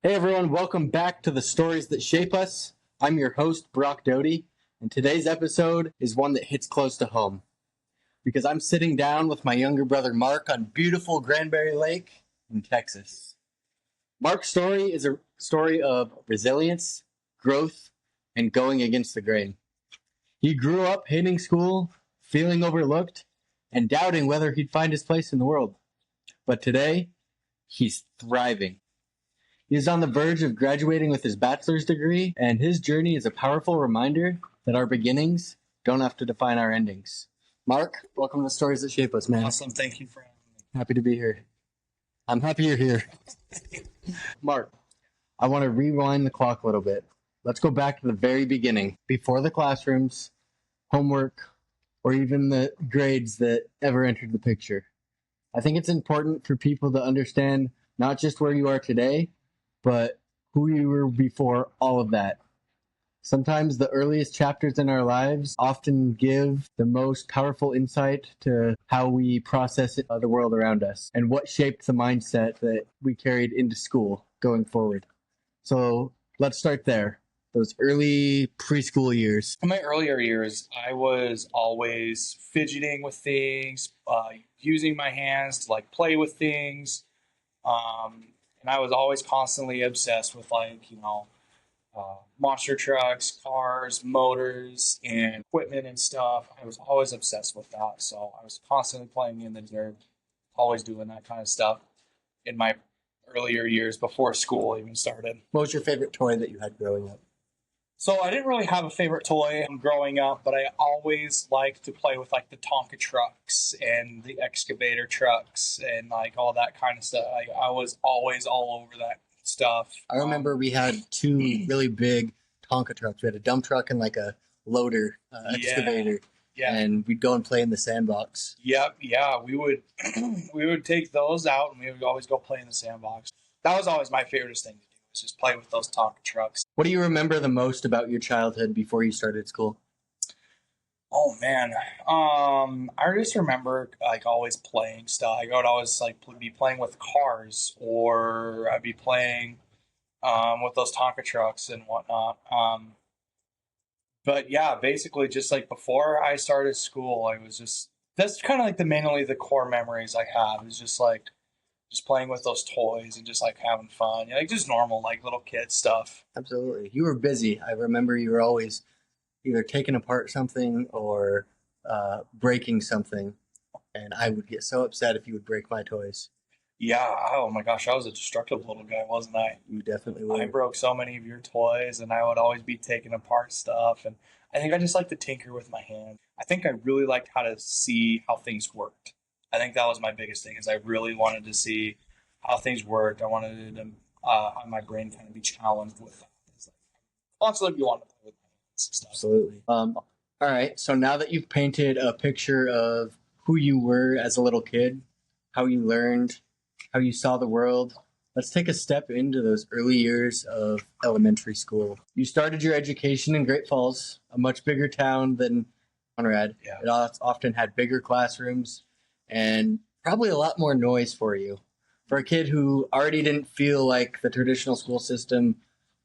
Hey everyone, welcome back to the Stories That Shape Us. I'm your host, Brock Doty, and today's episode is one that hits close to home because I'm sitting down with my younger brother Mark on beautiful Granbury Lake in Texas. Mark's story is a story of resilience, growth, and going against the grain. He grew up hating school, feeling overlooked, and doubting whether he'd find his place in the world. But today, he's thriving. He is on the verge of graduating with his bachelor's degree, and his journey is a powerful reminder that our beginnings don't have to define our endings. Mark, welcome to the Stories That Shape Us, man. Awesome. Thank you for having me. Happy to be here. I'm happy you're here. Mark, I want to rewind the clock a little bit. Let's go back to the very beginning, before the classrooms, homework, or even the grades that ever entered the picture. I think it's important for people to understand not just where you are today, but who you were before all of that. Sometimes the earliest chapters in our lives often give the most powerful insight to how we process the world around us and what shaped the mindset that we carried into school going forward. So let's start there. Those early preschool years. In my earlier years, I was always fidgeting with things, using my hands to play with things. And I was always constantly obsessed with monster trucks, cars, motors, and equipment and stuff. I was always obsessed with that. So I was constantly playing in the dirt, always doing that kind of stuff in my earlier years before school even started. What was your favorite toy that you had growing up? So I didn't really have a favorite toy growing up, but I always liked to play with the Tonka trucks and the excavator trucks and all that kind of stuff. I was always all over that stuff. I remember we had two really big Tonka trucks. We had a dump truck and a loader excavator. Yeah. And we'd go and play in the sandbox. Yep. Yeah. We would we would take those out and we would always go play in the sandbox. That was always my favorite thing to do. Just play with those Tonka trucks. What do you remember the most about your childhood before you started school? Oh man, I just remember always playing stuff. I would always be playing with cars, or I'd be playing with those Tonka trucks and whatnot. But yeah, basically just before I started school, I was just that's kind of mainly the core memories I have is just playing with those toys and just having fun, just normal little kid stuff. Absolutely. You were busy. I remember you were always either taking apart something or breaking something, and I would get so upset if you would break my toys. Yeah. Oh my gosh, I was a destructive little guy, wasn't I? You definitely were. I broke so many of your toys, and I would always be taking apart stuff. And I think I just like to tinker with my hand. I think I really liked how to see how things worked. I think that was my biggest thing. Is I really wanted to see how things worked. I wanted to have my brain kind of be challenged with that. It's constantly you want to play with my hands and stuff. Absolutely. All right. So now that you've painted a picture of who you were as a little kid, how you learned, how you saw the world, let's take a step into those early years of elementary school. You started your education in Great Falls, a much bigger town than Conrad. Yeah. It often had bigger classrooms and probably a lot more noise for you. For a kid who already didn't feel like the traditional school system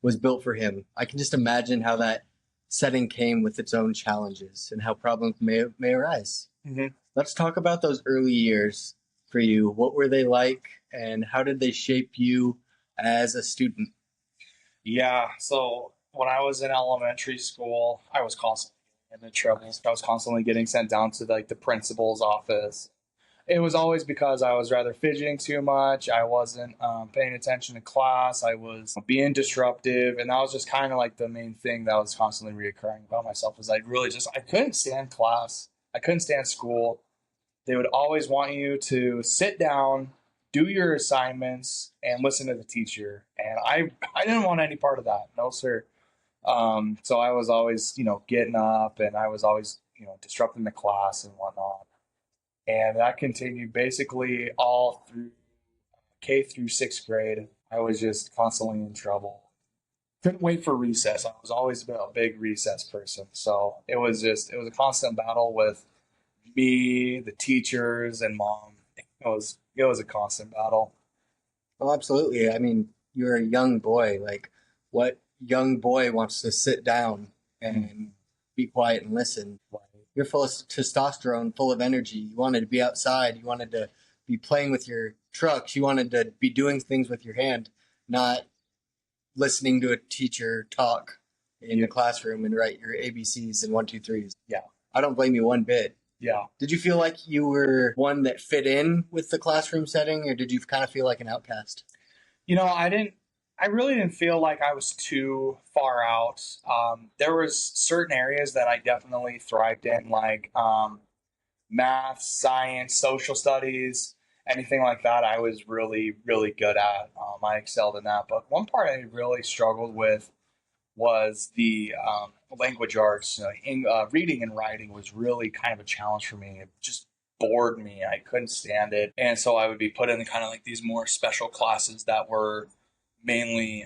was built for him, I can just imagine how that setting came with its own challenges and how problems may arise. Mm-hmm. Let's talk about those early years for you. What were they like, and how did they shape you as a student? Yeah, so when I was in elementary school, I was constantly in trouble. I was constantly getting sent down to the principal's office. It was always because I was rather fidgeting too much. I wasn't paying attention to class. I was being disruptive, and that was just kind of the main thing that was constantly reoccurring about myself. Is I couldn't stand class. I couldn't stand school. They would always want you to sit down, do your assignments, and listen to the teacher. And I didn't want any part of that. No, sir. So I was always, getting up, and I was always, disrupting the class and whatnot. And that continued basically all through K through sixth grade. I was just constantly in trouble. Couldn't wait for recess. I was always a big recess person. So it was a constant battle with me, the teachers, and mom. It was a constant battle. Oh, absolutely. I mean, you're a young boy. Like, what young boy wants to sit down and be quiet and listen? You're full of testosterone, full of energy. You wanted to be outside. You wanted to be playing with your trucks. You wanted to be doing things with your hand, not listening to a teacher talk in the classroom and write your ABCs and 1, 2, 3s. Yeah. I don't blame you one bit. Yeah. Did you feel like you were one that fit in with the classroom setting, or did you kind of feel like an outcast? I really didn't feel like I was too far out. There was certain areas that I definitely thrived in, like math, science, social studies, anything like that. I was really, really good at. I excelled in that. But one part I really struggled with was the language arts. Reading and writing was really kind of a challenge for me. It just bored me. I couldn't stand it. And so I would be put in kind of like these more special classes that were mainly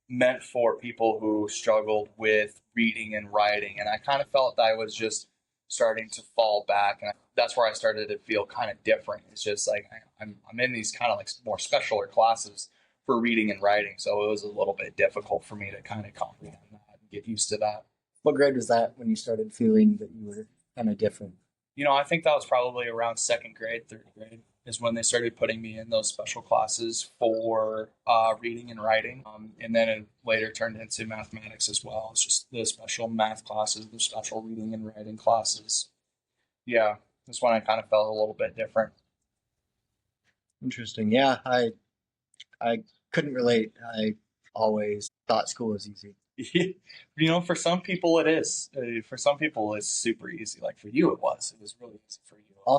meant for people who struggled with reading and writing. And I kind of felt that I was just starting to fall back. And that's where I started to feel kind of different. It's just like I'm in these kind of like more specialer classes for reading and writing. So it was a little bit difficult for me to kind of comprehend that and get used to that. What grade was that when you started feeling that you were kind of different? I think that was probably around second grade, third grade is when they started putting me in those special classes for reading and writing. And then it later turned into mathematics as well. It's just the special math classes, the special reading and writing classes. Yeah, that's when I kind of felt a little bit different. Interesting. Yeah, I couldn't relate. I always thought school was easy. For some people it is. For some people it's super easy. Like for you it was. It was really easy for you. All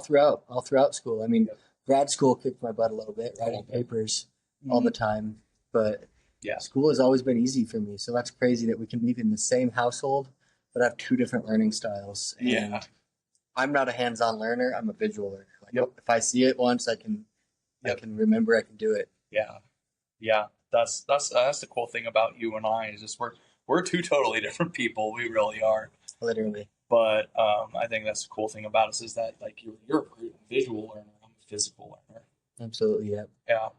throughout school. I mean, grad school kicked my butt a little bit, writing papers all the time. But yeah, school has always been easy for me. So that's crazy that we can be in the same household, but have two different learning styles. And yeah. I'm not a hands-on learner. I'm a visual learner. Like, if I see it once, I can remember. I can do it. Yeah. That's the cool thing about you and I is just we're two totally different people. We really are. Literally. But I think that's the cool thing about us is that like you're a visual learner. I'm a physical learner. Absolutely. Yeah. Yeah.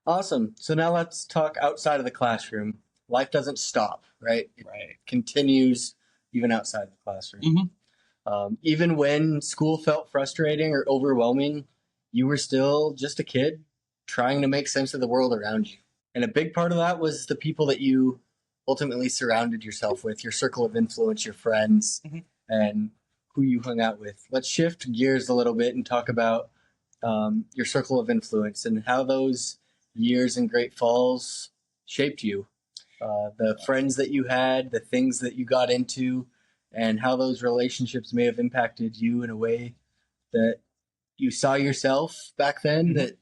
Awesome. So now let's talk outside of the classroom. Life doesn't stop, right? It Right. continues even outside the classroom. Mm-hmm. Even when school felt frustrating or overwhelming, you were still just a kid trying to make sense of the world around you. And a big part of that was the people that you ultimately surrounded yourself with, your circle of influence, your friends, and who you hung out with. Let's shift gears a little bit and talk about your circle of influence and how those years in Great Falls shaped you. The friends that you had, the things that you got into, and how those relationships may have impacted you in a way that you saw yourself back then that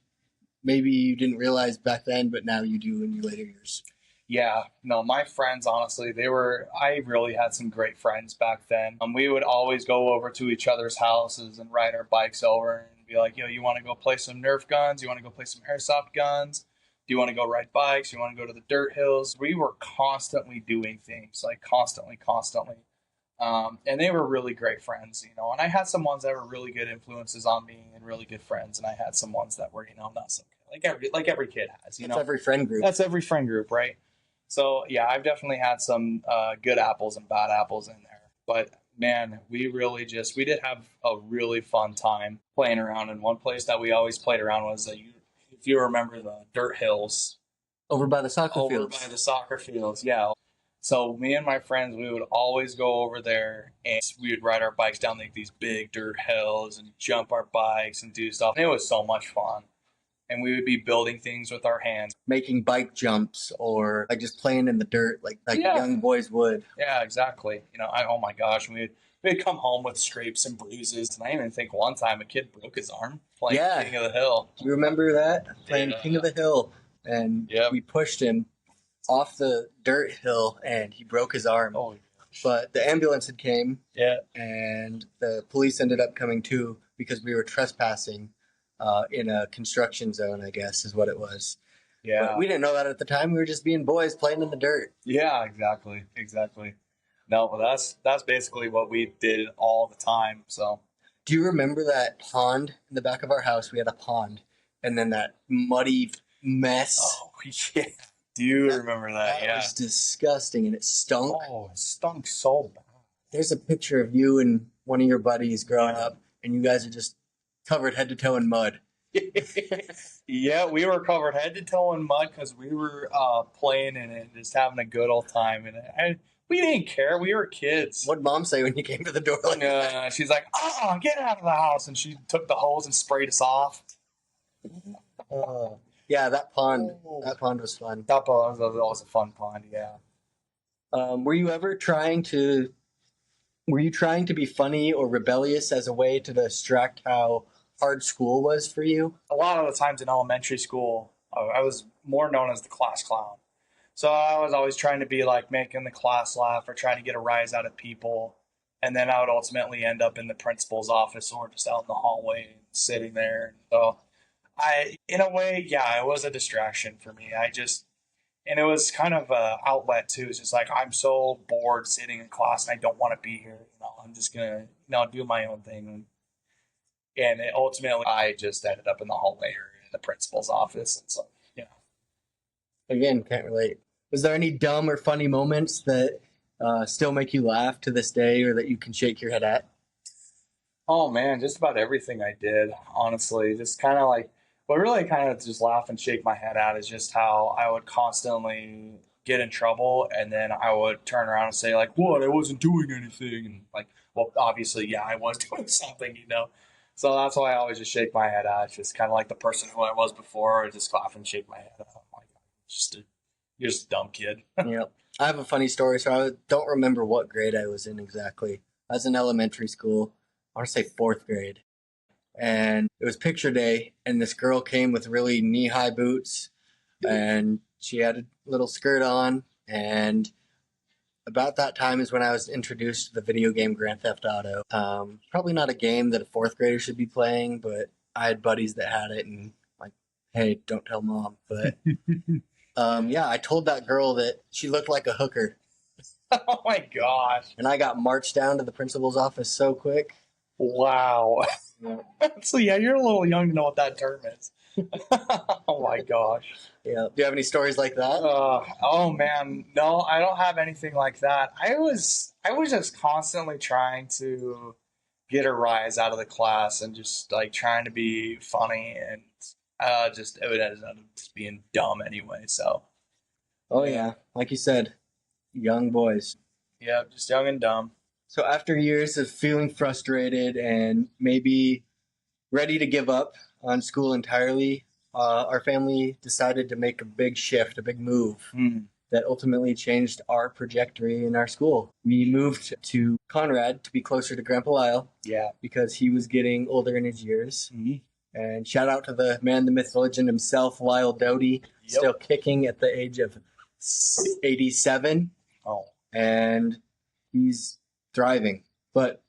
maybe you didn't realize back then, but now you do in your later years. Yeah, no, my friends, honestly, I really had some great friends back then. We would always go over to each other's houses and ride our bikes over and be like, you want to go play some Nerf guns? You want to go play some airsoft guns? Do you want to go ride bikes? You want to go to the dirt hills? We were constantly doing things, like constantly. And they were really great friends, and I had some ones that were really good influences on me and really good friends. And I had some ones that were, not so good. Like every kid has, That's every friend group. That's every friend group, right? So yeah, I've definitely had some good apples and bad apples in there. But man, we did have a really fun time playing around. And one place that we always played around was, if you remember, the dirt hills. Over by the soccer fields. Over by the soccer fields, yeah. So me and my friends, we would always go over there and we would ride our bikes down like these big dirt hills and jump our bikes and do stuff. And it was so much fun. And we would be building things with our hands. Making bike jumps or like just playing in the dirt like young boys would. Yeah, exactly. Oh my gosh, we'd come home with scrapes and bruises. And I even think one time a kid broke his arm playing King of the Hill. You remember that? Playing King of the Hill. And we pushed him off the dirt hill and he broke his arm. Oh, but the ambulance had came. Yeah. And the police ended up coming too because we were trespassing in a construction zone, I guess is what it was. Yeah. But we didn't know that at the time. We were just being boys playing in the dirt. Yeah, exactly. No, but that's basically what we did all the time. So do you remember that pond in the back of our house? We had a pond and then that muddy mess. Oh, yeah. Do you remember that? That was disgusting, and it stunk. Oh, it stunk so bad. There's a picture of you and one of your buddies growing up, and you guys are just covered head to toe in mud. Yeah, we were covered head to toe in mud because we were playing in it, just having a good old time in it. And we didn't care. We were kids. What'd Mom say when you came to the door like that? She's like, get out of the house. And she took the hose and sprayed us off. Yeah, that pond was fun. That was a fun pond, yeah. Were you trying to be funny or rebellious as a way to distract how hard school was for you? A lot of the times in elementary school, I was more known as the class clown. So I was always trying to be like making the class laugh or trying to get a rise out of people. And then I would ultimately end up in the principal's office or just out in the hallway sitting there. So in a way, yeah, it was a distraction for me. And it was kind of an outlet too. It's just like, I'm so bored sitting in class and I don't want to be here. I'm just going to, do my own thing. And ultimately, I just ended up in the hallway or in the principal's office. And so, Again, can't relate. Was there any dumb or funny moments that still make you laugh to this day or that you can shake your head at? Oh, man, just about everything I did, honestly. Just kind of like, what really kind of just laugh and shake my head at is just how I would constantly get in trouble and then I would turn around and say, like, what? I wasn't doing anything. And like, well, obviously, yeah, I was doing something, So that's why I always just shake my head at. It's just kind of like the person who I was before. I just laugh and shake my head at. I'm like, you're just a dumb kid. Yep. I have a funny story. So I don't remember what grade I was in exactly. I was in elementary school. I want to say 4th grade. And it was picture day. And this girl came with really knee-high boots. And she had a little skirt on. And about that time is when I was introduced to the video game Grand Theft Auto. Probably not a game that a 4th grader should be playing, but I had buddies that had it and like, hey, don't tell Mom. But yeah, I told that girl that she looked like a hooker. Oh my gosh. And I got marched down to the principal's office so quick. Wow. Yeah. So yeah, you're a little young to know what that term is. Oh my gosh. Yeah. Do you have any stories like that? Oh man, no, I don't have anything like that. I was just constantly trying to get a rise out of the class and just like trying to be funny and it would end up just being dumb anyway. So. Oh yeah, like you said, young boys. Yeah, just young and dumb. So after years of feeling frustrated and maybe ready to give up on school entirely, our family decided to make a big shift, a big move that ultimately changed our trajectory in our school. We moved to Conrad to be closer to Grandpa Lyle. Yeah. Because he was getting older in his years. Mm-hmm. And shout out to the man, the myth, the legend himself, Lyle Doty, still kicking at the age of 87. Oh. And he's thriving. But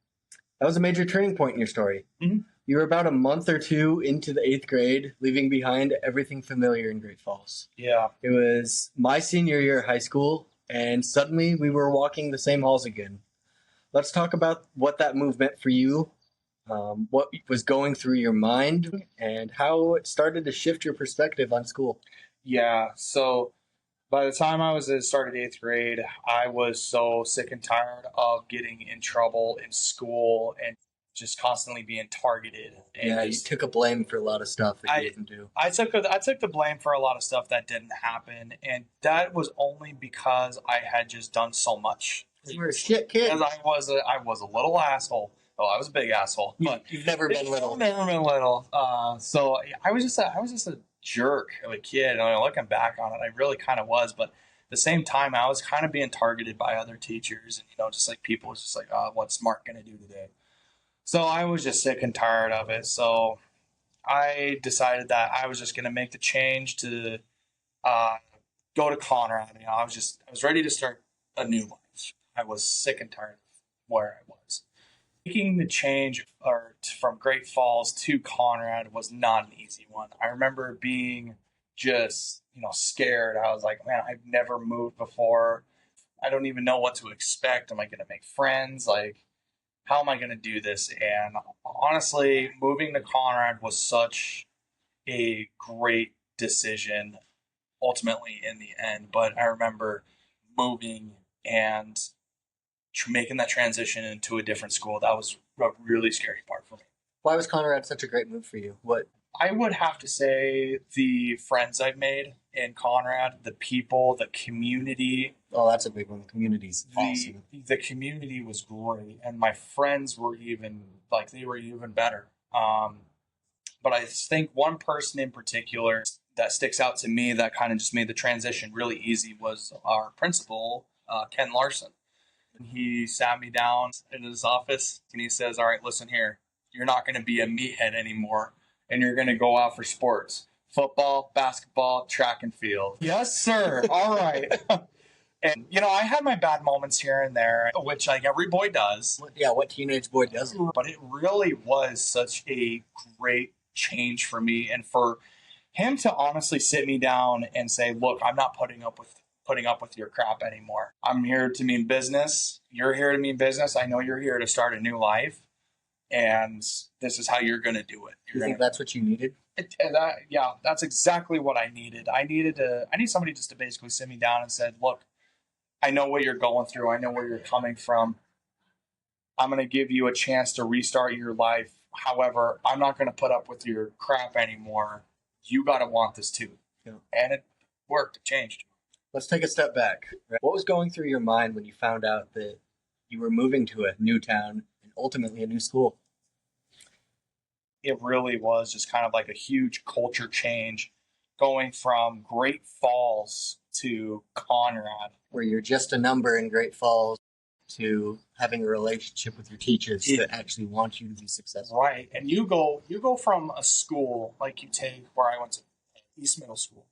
that was a major turning point in your story. Mm-hmm. You were about a month or two into the 8th grade, leaving behind everything familiar in Great Falls. Yeah. It was my senior year of high school, and suddenly we were walking the same halls again. Let's talk about what that move meant for you, what was going through your mind, and how it started to shift your perspective on school. Yeah, so by the time I started 8th grade, I was so sick and tired of getting in trouble in school and just constantly being targeted. And you took a blame for a lot of stuff that you didn't do. I took the blame for a lot of stuff that didn't happen, and that was only because I had just done so much. You were a shit kid. Because I was a little asshole. Oh, I was a big asshole. But you've never been little. I've never been little. So I was just a jerk of a kid. And looking back on it, I really kind of was. But at the same time, I was kind of being targeted by other teachers, and just like people was just like, oh, what's Mark gonna do today? So I was just sick and tired of it. So I decided that I was just gonna make the change to go to Conrad. I was ready to start a new life. I was sick and tired of where I was. Making the change from Great Falls to Conrad was not an easy one. I remember being just, scared. I was like, man, I've never moved before. I don't even know what to expect. Am I going to make friends? Like, how am I going to do this? And honestly, moving to Conrad was such a great decision ultimately in the end. But I remember moving and making that transition into a different school. That was a really scary part for me. Why was Conrad such a great move for you? What? I would have to say the friends I've made in Conrad, the people, the community. Oh, that's a big one. The community's awesome. The community was great, and my friends were even they were even better. But I think one person in particular that sticks out to me that kind of just made the transition really easy was our principal, Ken Larson. He sat me down in his office and he says, "All right, listen here. You're not going to be a meathead anymore, and you're going to go out for sports. Football, basketball, track and field." Yes, sir. All right. And, I had my bad moments here and there, which like every boy does. Yeah, what teenage boy doesn't? But it really was such a great change for me. And for him to honestly sit me down and say, "Look, I'm not putting up with your crap anymore. I'm here to mean business. You're here to mean business. I know you're here to start a new life. And this is how you're going to do it." You think that's what you needed? Yeah, that's exactly what I needed. I need somebody just to basically sit me down and said, "Look, I know what you're going through. I know where you're coming from. I'm going to give you a chance to restart your life. However, I'm not going to put up with your crap anymore. You got to want this too." Yeah. And it worked. It changed. Let's take a step back. What was going through your mind when you found out that you were moving to a new town and ultimately a new school? It really was just kind of like a huge culture change going from Great Falls to Conrad. Where you're just a number in Great Falls to having a relationship with your teachers that actually want you to be successful. Right. And you go from a school like you take where I went to East Middle School.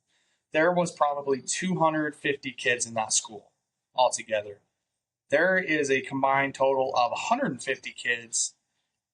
There was probably 250 kids in that school altogether. There is a combined total of 150 kids,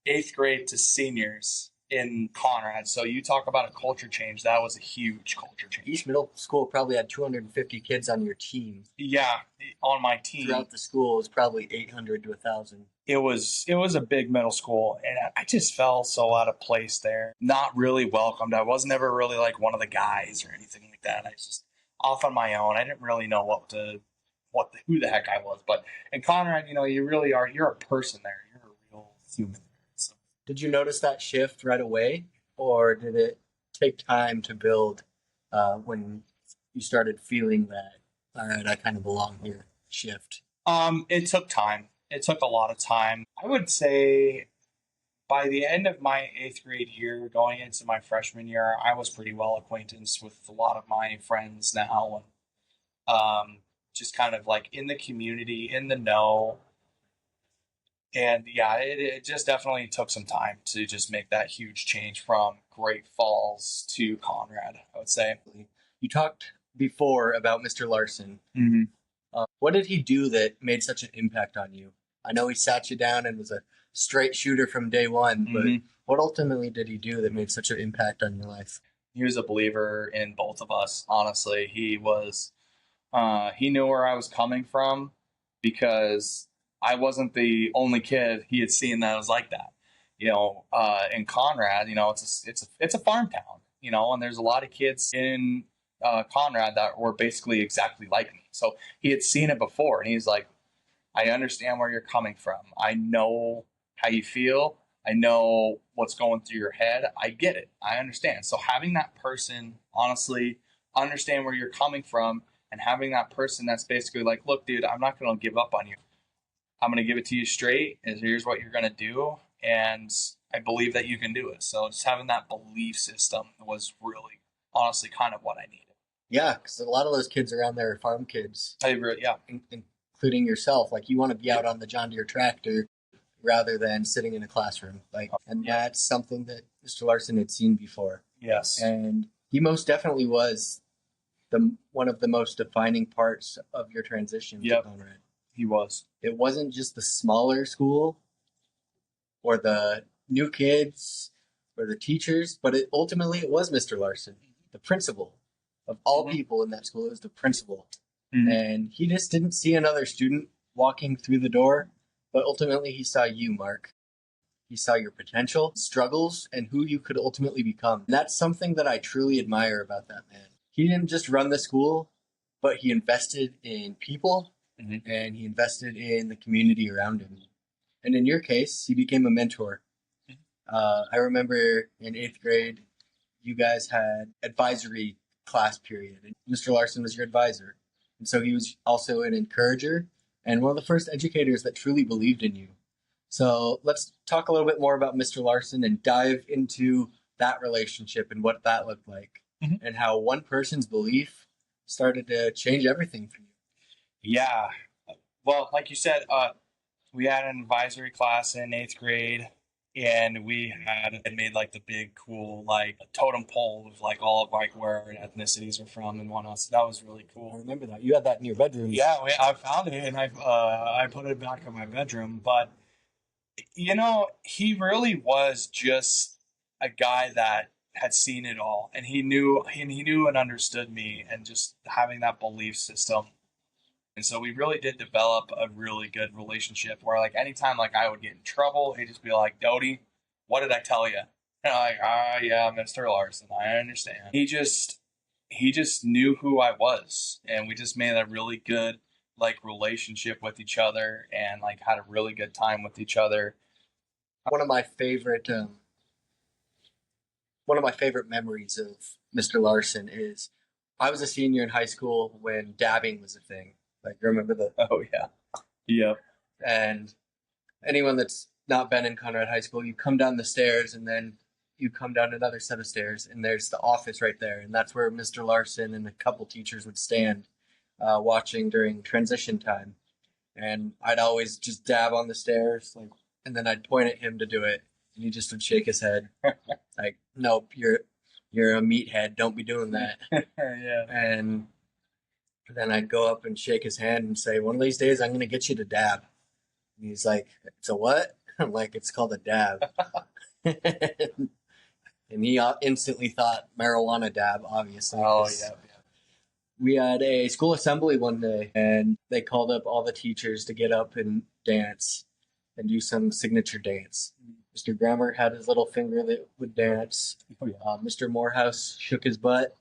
8th grade to seniors, in Conrad. So you talk about a culture change. That was a huge culture change. East Middle School probably had 250 kids on your team. Yeah, on my team. Throughout the school, it was probably 800 to 1,000. It was a big middle school, and I just felt so out of place there. Not really welcomed. I was never really like one of the guys or anything like that. I was just off on my own. I didn't really know who the heck I was. But in Conrad, you really are. You're a person there. You're a real human. Did you notice that shift right away, or did it take time to build when you started feeling that, all right, I kind of belong here, shift? It took time. It took a lot of time. I would say by the end of my 8th grade year, going into my freshman year, I was pretty well acquainted with a lot of my friends now, and just kind of like in the community, in the know. And yeah, it just definitely took some time to just make that huge change from Great Falls to Conrad, I would say. You talked before about Mr. Larson. Mm-hmm. What did he do that made such an impact on you? I know he sat you down and was a straight shooter from day one, but what ultimately did he do that made such an impact on your life? He was a believer in both of us, honestly. He knew where I was coming from because I wasn't the only kid he had seen that was like that. In Conrad, it's a farm town, and there's a lot of kids in Conrad that were basically exactly like me. So he had seen it before, and he's like, "I understand where you're coming from. I know how you feel. I know what's going through your head. I get it. I understand." So having that person honestly understand where you're coming from, and having that person that's basically like, "Look, dude, I'm not going to give up on you. I'm going to give it to you straight, and here's what you're going to do, and I believe that you can do it." So just having that belief system was really, honestly, kind of what I needed. Yeah, because a lot of those kids around there are farm kids. Yeah. Including yourself. Like, you want to be out on the John Deere tractor rather than sitting in a classroom. That's something that Mr. Larson had seen before. Yes. And he most definitely was one of the most defining parts of your transition to Conrad. He was. It wasn't just the smaller school or the new kids or the teachers, but ultimately it was Mr. Larson, the principal of all people in that school. It was the principal. Mm-hmm. And he just didn't see another student walking through the door, but ultimately he saw you, Mark. He saw your potential, struggles, and who you could ultimately become. And that's something that I truly admire about that man. He didn't just run the school, but he invested in people and he invested in the community around him. And in your case, he became a mentor. I remember in 8th grade, you guys had advisory class period, and Mr. Larson was your advisor. And so he was also an encourager and one of the first educators that truly believed in you. So let's talk a little bit more about Mr. Larson and dive into that relationship and what that looked like and how one person's belief started to change everything for you. Yeah. Well, like you said, we had an advisory class in 8th grade, and we had made like the big cool like totem pole of like all of like where our ethnicities are from and whatnot. So that was really cool. I remember that. You had that in your bedroom. Yeah, I found it and I put it back in my bedroom. But you know, he really was just a guy that had seen it all, and he knew and understood me, and just having that belief system. And so we really did develop a really good relationship where like anytime like I would get in trouble, he'd just be like, Doty, what did I tell you? And I'm like, yeah, Mr. Larson, I understand. He just knew who I was, and we just made a really good like relationship with each other and like had a really good time with each other. One of my favorite memories of Mr. Larson is I was a senior in high school when dabbing was a thing. Like, remember the? Oh yeah, yep. And anyone that's not been in Conrad High School, you come down the stairs and then you come down another set of stairs, and there's the office right there, and that's where Mr. Larson and a couple teachers would stand watching during transition time. And I'd always just dab on the stairs, like, and then I'd point at him to do it, and he just would shake his head, like, "Nope, you're a meathead. Don't be doing that." Yeah. And then I'd go up and shake his hand and say, "One of these days, I'm going to get you to dab." And he's like, "It's a what?" I'm like, "It's called a dab." And he instantly thought marijuana dab, obviously. Oh yeah. We had a school assembly one day, and they called up all the teachers to get up and dance and do some signature dance. Mr. Grammer had his little finger that would dance. Mr. Morehouse shook his butt.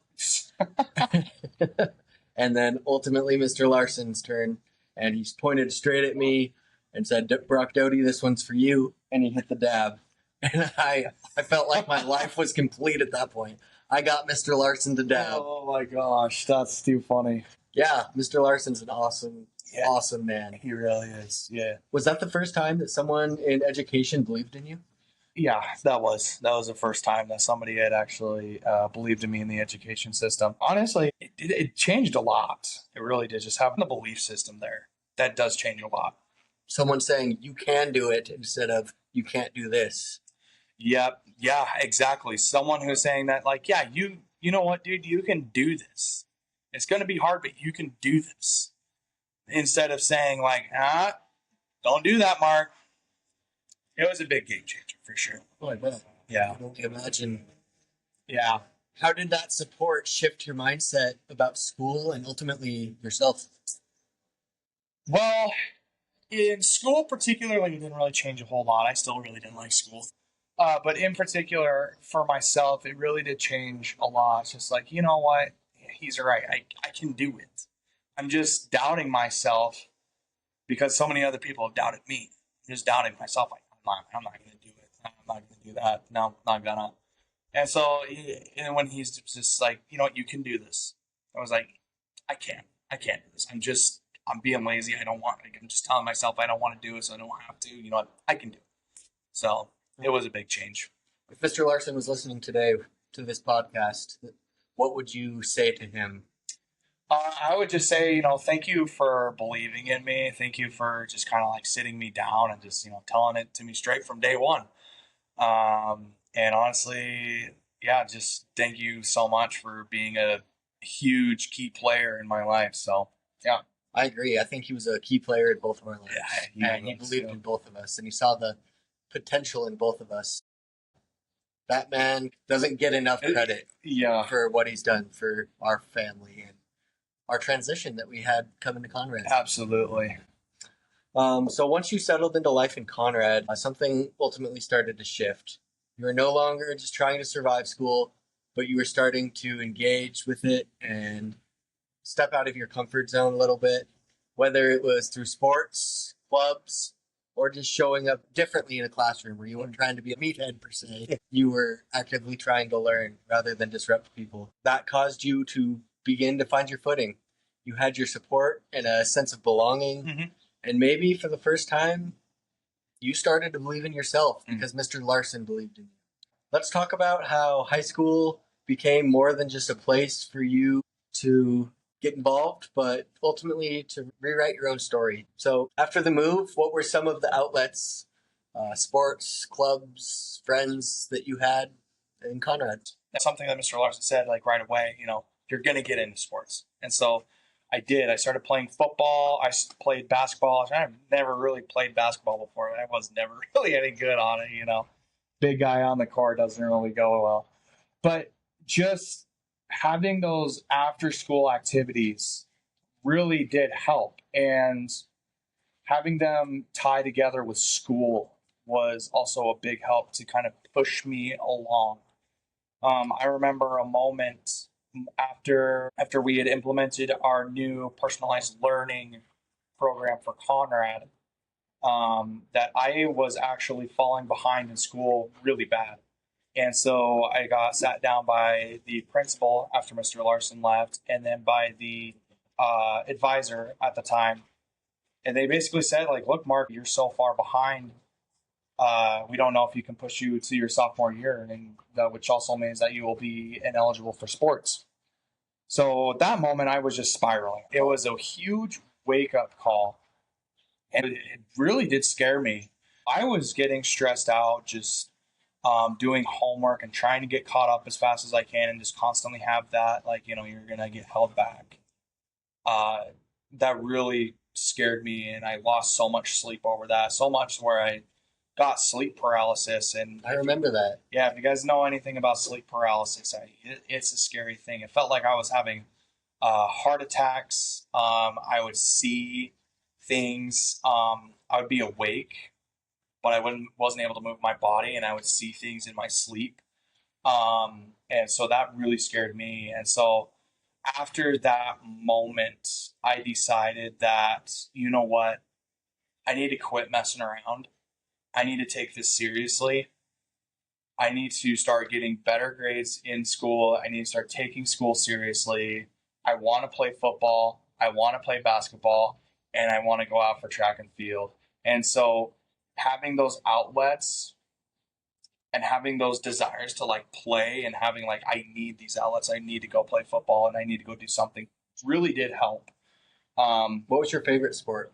And then ultimately Mr. Larson's turn, and he's pointed straight at me and said, "Brock Doty, this one's for you." And he hit the dab. And I felt like my life was complete at that point. I got Mr. Larson to dab. Oh my gosh, that's too funny. Yeah, Mr. Larson's an awesome man. He really is. Yeah. Was that the first time that someone in education believed in you? Yeah, that was the first time that somebody had actually believed in me in the education system. Honestly, it changed a lot. It really did. Just having the belief system there, that does change a lot. Someone saying you can do it instead of you can't do this. Yep. Yeah, exactly. Someone who's saying that, like, yeah, you know what, dude, you can do this. It's going to be hard, but you can do this. Instead of saying like, don't do that, Mark. It was a big game changer for sure. Oh, I bet. Yeah. I don't imagine. Yeah. How did that support shift your mindset about school and ultimately yourself? Well, in school particularly, it didn't really change a whole lot. I still really didn't like school. But in particular, for myself, it really did change a lot. It's just like, you know what? He's right. I can do it. I'm just doubting myself because so many other people have doubted me. I'm just doubting myself. Like, I'm not going to do it. I'm not going to do that. No, I'm not going to. And so, and when he's just like, you know what, you can do this. I was like, I can't do this. I'm being lazy. I'm just telling myself I don't want to do it, so I don't have to. You know what, I can do it. So it was a big change. If Mr. Larson was listening today to this podcast, what would you say to him? I would just say, thank you for believing in me. Thank you for just kind of like sitting me down and just, telling it to me straight from day one. And honestly, yeah, just thank you so much for being a huge key player in my life. So, yeah. I agree. I think he was a key player in both of our lives. Yeah, he believed in both of us, and he saw the potential in both of us. That man doesn't get enough credit for what he's done for our family and our transition that we had coming to Conrad. Absolutely. So once you settled into life in Conrad, something ultimately started to shift. You were no longer just trying to survive school, but you were starting to engage with it and step out of your comfort zone a little bit, whether it was through sports, clubs, or just showing up differently in a classroom where you weren't trying to be a meathead per se. You were actively trying to learn rather than disrupt people. That caused you to begin to find your footing. You had your support and a sense of belonging. Mm-hmm. And maybe for the first time, you started to believe in yourself because Mr. Larson believed in you. Let's talk about how high school became more than just a place for you to get involved, but ultimately to rewrite your own story. So after the move, what were some of the outlets, sports, clubs, friends that you had in Conrad? That's something that Mr. Larson said, like right away, you're going to get into sports. And so I did. I started playing football. I played basketball. I've never really played basketball before. I was never really any good on it, Big guy on the court doesn't really go well. But just having those after school activities really did help. And having them tie together with school was also a big help to kind of push me along. I remember a moment after we had implemented our new personalized learning program for Conrad, that I was actually falling behind in school really bad. And so I got sat down by the principal after Mr. Larson left, and then by the advisor at the time. And they basically said, like, look, Mark, you're so far behind. We don't know if you can push you to your sophomore year, and which also means that you will be ineligible for sports. So at that moment, I was just spiraling. It was a huge wake-up call, and it really did scare me. I was getting stressed out just doing homework and trying to get caught up as fast as I can and just constantly have that, like, you're going to get held back. That really scared me, and I lost so much sleep over that, so much where I got sleep paralysis. And I remember that. Yeah, if you guys know anything about sleep paralysis, it's a scary thing. It felt like I was having heart attacks. I would see things. I would be awake, but I wasn't able to move my body, and I would see things in my sleep. And so that really scared me. And so after that moment, I decided that, you know what, I need to quit messing around. I need to take this seriously. I need to start getting better grades in school. I need to start taking school seriously. I want to play football. I want to play basketball, and I want to go out for track and field. And so having those outlets and having those desires to like play and having like, I need these outlets. I need to go play football and I need to go do something really did help. What was your favorite sport?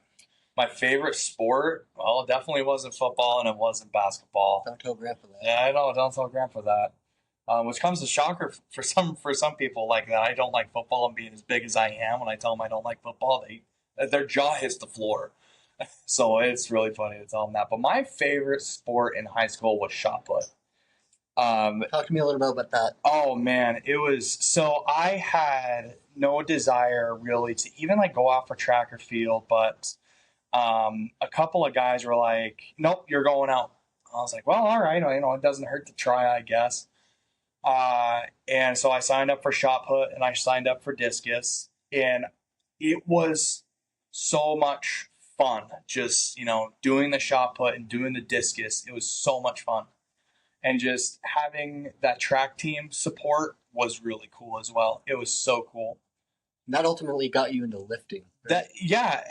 My favorite sport? Well, it definitely wasn't football and it wasn't basketball. Don't tell Grandpa that. Yeah, I know. Don't tell Grandpa that. Which comes as a shocker for some people like that. I don't like football, and being as big as I am, when I tell them I don't like football, their jaw hits the floor. So it's really funny to tell them that. But my favorite sport in high school was shot put. Talk to me a little bit about that. Oh man, it was, so I had no desire really to even like go out for track or field, but a couple of guys were like, nope, you're going out. I was like, well, all right, it doesn't hurt to try, I guess. And so I signed up for shot put and I signed up for discus, and it was so much fun just, doing the shot put and doing the discus. It was so much fun. And just having that track team support was really cool as well. It was so cool. And that ultimately got you into lifting. Right?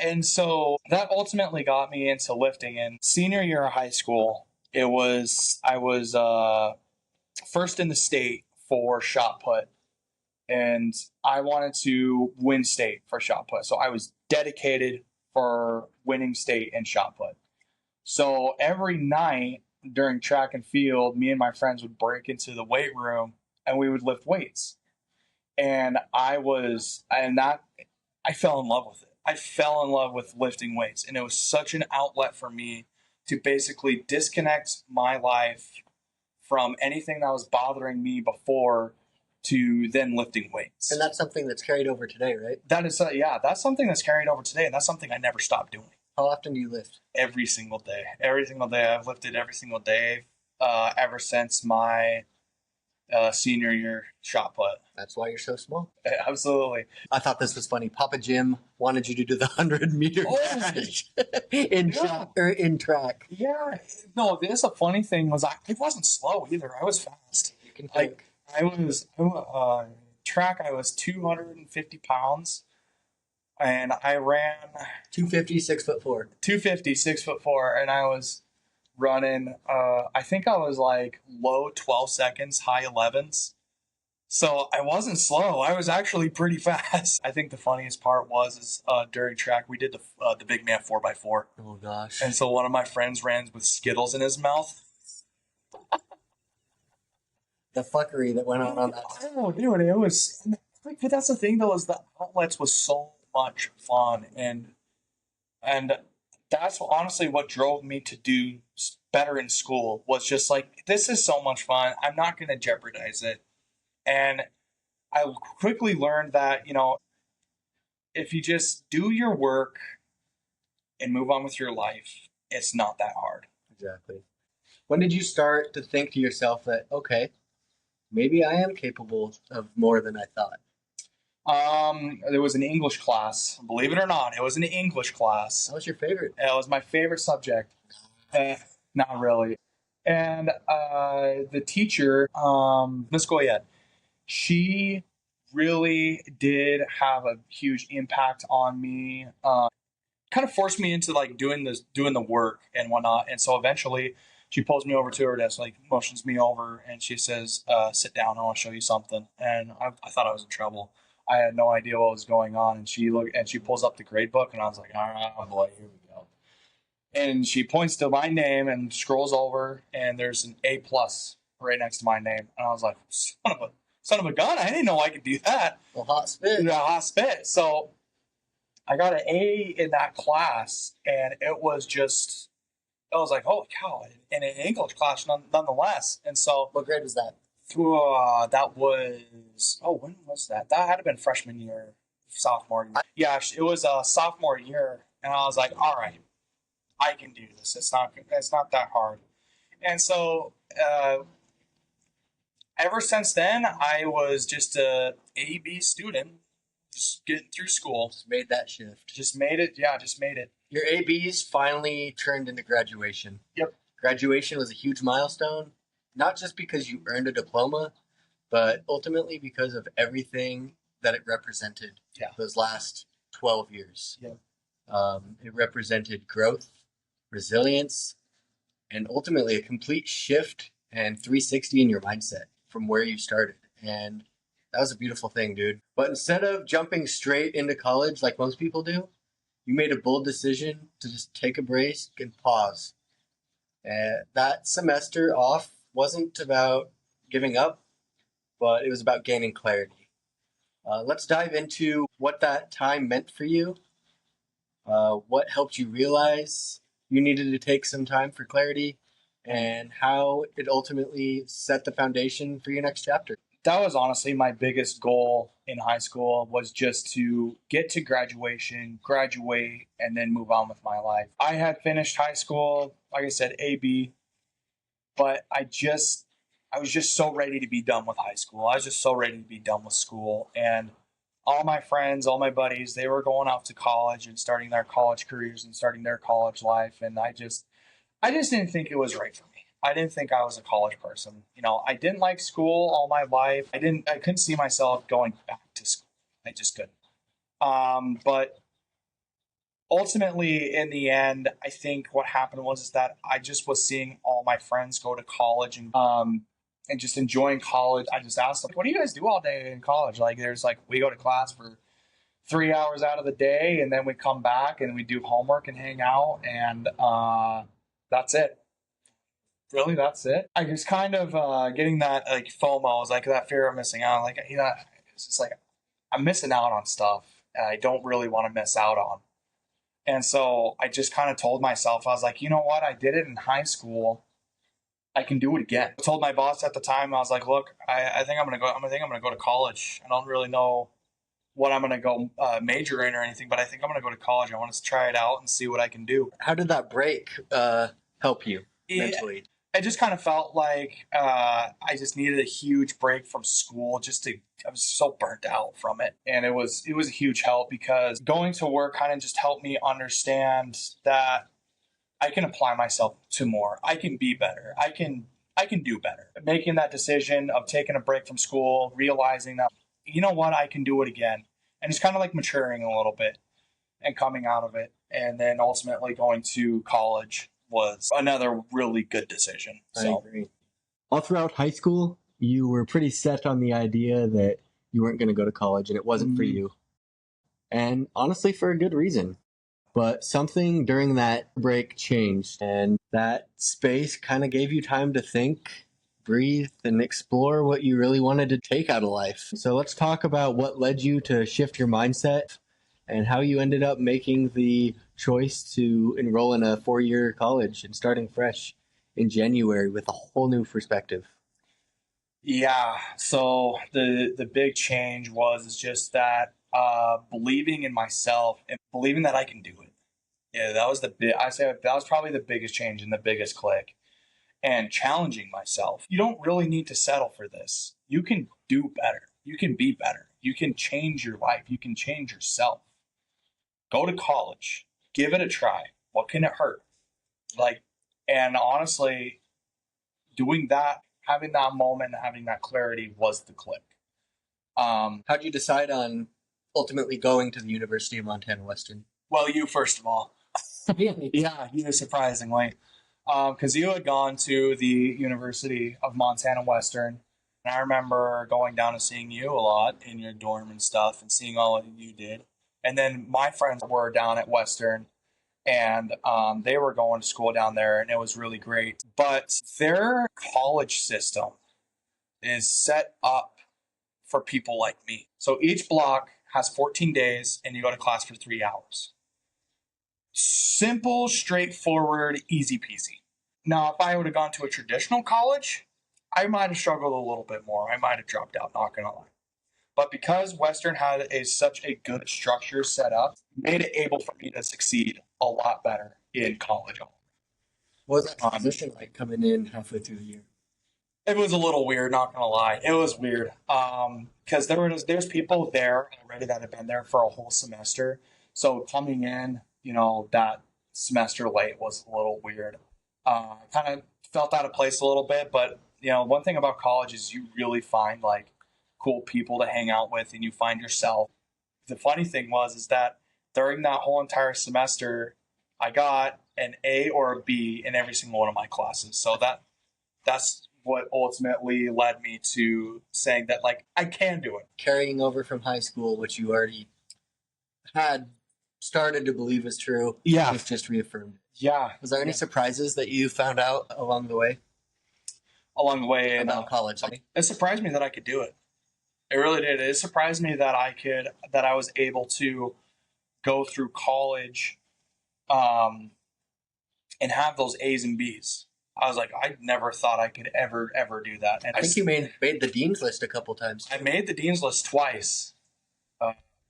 And so that ultimately got me into lifting. And senior year of high school, I was first in the state for shot put, and I wanted to win state for shot put. So I was dedicated for winning state in shot put. So every night during track and field, me and my friends would break into the weight room and we would lift weights. And I fell in love with it. I fell in love with lifting weights, and it was such an outlet for me to basically disconnect my life from anything that was bothering me before to then lifting weights. And that's something that's carried over today, right? That is, that's something that's carried over today, and that's something I never stopped doing. How often do you lift? Every single day. Every single day. I've lifted every single day ever since my senior year shot put. That's why you're so small. Absolutely. I thought this was funny. Papa Jim wanted you to do the 100-meter dash in track. Yeah. No, this a funny thing was I wasn't slow either. I was fast. You can Like I was track. I was 250 pounds, and I ran 250, 6'4". 250, 6'4", and I was running. I think I was like low 12 seconds, high 11s. So I wasn't slow. I was actually pretty fast. I think the funniest part was during track we did the big man 4x4. Oh gosh! And so one of my friends ran with Skittles in his mouth. The fuckery that went on that. Oh, dude, it was like. But that's the thing though, is the outlets was so much fun, and that's honestly what drove me to do better in school. Was just like, this is so much fun. I'm not going to jeopardize it. And I quickly learned that, if you just do your work and move on with your life, it's not that hard. Exactly. When did you start to think to yourself that, okay, maybe I am capable of more than I thought? There was an English class. Believe it or not, it was an English class. That was your favorite? It was my favorite subject. Not really. And the teacher, Miss Goyette, she really did have a huge impact on me. Kind of forced me into like doing the work and whatnot. And so eventually she pulls me over to her desk, like motions me over, and she says, sit down, I want to show you something. And I thought I was in trouble. I had no idea what was going on. And she pulls up the grade book, and I was like, all right, oh boy, here we go. And she points to my name and scrolls over, and there's an A+ right next to my name. And I was like, son of a gun, I didn't know I could do that. A hot spit. A hot spit. So I got an A in that class, and it was like, holy cow, in an English class nonetheless. And so, what grade was that? That was, when was that? That had to have been freshman year, sophomore year. Yeah, it was sophomore year, and I was like, all right, I can do this. It's not that hard. And so, ever since then, I was just a A-B student, just getting through school. Just made that shift. Just made it. Yeah, just made it. Your ABs finally turned into graduation. Yep. Graduation was a huge milestone, not just because you earned a diploma, but ultimately because of everything that it represented. Yeah. Those last 12 years. Yep. It represented growth, resilience, and ultimately a complete shift and 360 in your mindset from where you started. And that was a beautiful thing, dude. But instead of jumping straight into college like most people do, you made a bold decision to just take a break and pause. That semester off wasn't about giving up, but it was about gaining clarity. Let's dive into what that time meant for you, what helped you realize you needed to take some time for clarity, and how it ultimately set the foundation for your next chapter. That was honestly my biggest goal in high school, was just to get to graduation, graduate, and then move on with my life. I had finished high school, like I said, AB, but I was just so ready to be done with high school. I was just so ready to be done with school. And all my friends, all my buddies, they were going off to college and starting their college careers and starting their college life. And I just didn't think it was right for me. I didn't think I was a college person. I didn't like school all my life. I couldn't see myself going back to school. I just couldn't. But ultimately, in the end, I think what happened was that I just was seeing all my friends go to college and just enjoying college. I just asked them, what do you guys do all day in college? Like, we go to class for 3 hours out of the day, and then we come back and we do homework and hang out, and that's it. Really, that's it. I was kind of getting that like FOMO, like that fear of missing out. Like, it's just like I'm missing out on stuff, and I don't really want to miss out on. And so I just kind of told myself, I was like, you know what? I did it in high school. I can do it again. I told my boss at the time, I was like, look, I think I'm gonna go to college. I don't really know what I'm going to go major in or anything, but I think I'm going to go to college. I want to try it out and see what I can do. How did that break help you mentally? I just kind of felt like I just needed a huge break from school. I was so burnt out from it, and it was a huge help because going to work kind of just helped me understand that I can apply myself to more. I can be better. I can do better. Making that decision of taking a break from school, realizing that, you know what, I can do it again. And it's kind of like maturing a little bit and coming out of it. And then ultimately going to college was another really good decision. I agree. All throughout high school, you were pretty set on the idea that you weren't going to go to college and it wasn't for you. And honestly, for a good reason. But something during that break changed, and that space kind of gave you time to think, breathe, and explore what you really wanted to take out of life. So let's talk about what led you to shift your mindset and how you ended up making the choice to enroll in a 4-year college and starting fresh in January with a whole new perspective. Yeah, so the big change was just that believing in myself and believing that I can do it. Yeah, that was I say that was probably the biggest change and the biggest click. And challenging myself. You don't really need to settle for this. You can do better. You can be better. You can change your life. You can change yourself. Go to college. Give it a try. What can it hurt? And honestly, doing that, having that moment, having that clarity was the click. How'd you decide on ultimately going to the University of Montana Western? Well, you first of all. Yeah, you surprisingly. Because you had gone to the University of Montana Western. And I remember going down and seeing you a lot in your dorm and stuff and seeing all that you did. And then my friends were down at Western and they were going to school down there and it was really great. But their college system is set up for people like me. So each block has 14 days and you go to class for 3 hours. Simple, straightforward, easy peasy. Now, if I would have gone to a traditional college, I might have struggled a little bit more. I might have dropped out, not gonna lie. But because Western had such a good structure set up, made it able for me to succeed a lot better in college. What was that transition like coming in halfway through the year? It was a little weird, not gonna lie. It was weird because there's people there already that have been there for a whole semester. So coming in, that semester late was a little weird. Kind of felt out of place a little bit, but one thing about college is you really find like cool people to hang out with, and you find yourself. The funny thing is that during that whole entire semester, I got an A or a B in every single one of my classes. So that's what ultimately led me to saying that like I can do it. Carrying over from high school, which you already had started to believe is true. Yeah. It's just reaffirmed. Yeah. Was there any surprises that you found out along the way? Along the way about college? It surprised me that I could do it. It really did. It surprised me that I was able to go through college and have those A's and B's. I was like, I never thought I could ever do that. And I think you made the dean's list a couple times. I made the dean's list twice.